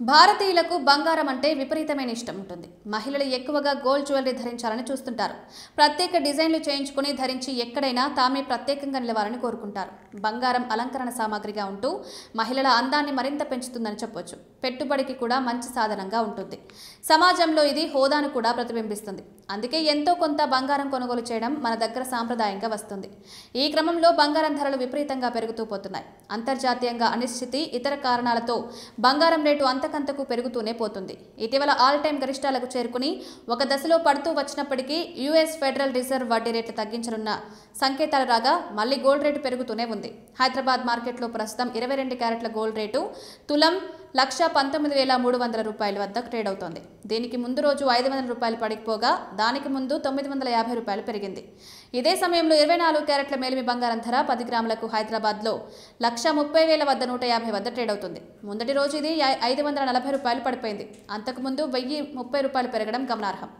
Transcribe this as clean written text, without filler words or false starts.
భారతీయులకు బంగారం అంటే విపరీతమైన ఇష్టం ఉంటుంది. మహిళలు ఎక్కువగా గోల్డ్ జ్యువెలరీ ధరించాలని చూస్తుంటారు. ప్రత్యేక డిజైన్లు చేయించుకుని ధరించి ఎక్కడైనా తామే ప్రత్యేకంగా నిలవాలని కోరుకుంటారు. బంగారం అలంకరణ సామాగ్రిగా ఉంటూ మహిళల అందాన్ని మరింత పెంచుతుందని చెప్పొచ్చు. పెట్టుబడికి కూడా మంచి సాధనంగా ఉంటుంది. సమాజంలో ఇది హోదాను కూడా ప్రతిబింబిస్తుంది. అందుకే ఎంతో కొంత బంగారం కొనుగోలు చేయడం మన దగ్గర సాంప్రదాయంగా వస్తుంది. ఈ క్రమంలో బంగారం ధరలు విపరీతంగా పెరుగుతూ పోతున్నాయి. అంతర్జాతీయంగా అనిశ్చితి, ఇతర కారణాలతో బంగారం రేటు అంతకంతకు పెరుగుతూనే పోతుంది. ఇటీవల ఆల్ టైమ్ గరిష్టాలకు చేరుకుని ఒక దశలో పడుతూ వచ్చినప్పటికీ యుఎస్ ఫెడరల్ రిజర్వ్ వడ్డీ రేట్లు తగ్గించనున్న సంకేతాలు రాగా మళ్లీ గోల్డ్ రేటు పెరుగుతూనే ఉంది. హైదరాబాద్ మార్కెట్లో ప్రస్తుతం 22 క్యారెట్ల గోల్డ్ రేటు తులం ₹1,19,300 వద్ద ట్రేడ్ అవుతోంది. దీనికి ముందు రోజు ₹500 పడిపోగా దానికి ముందు ₹950 పెరిగింది. ఇదే సమయంలో 24 క్యారెట్ల మేలిమి బంగారం ధర 10 గ్రాములకు హైదరాబాద్లో ₹130,000 వద్ద 150 వద్ద ట్రేడ్ అవుతుంది. మొదటి రోజు ఇది ₹540 పడిపోయింది. అంతకుముందు ₹1,030 పెరగడం గమనార్హం.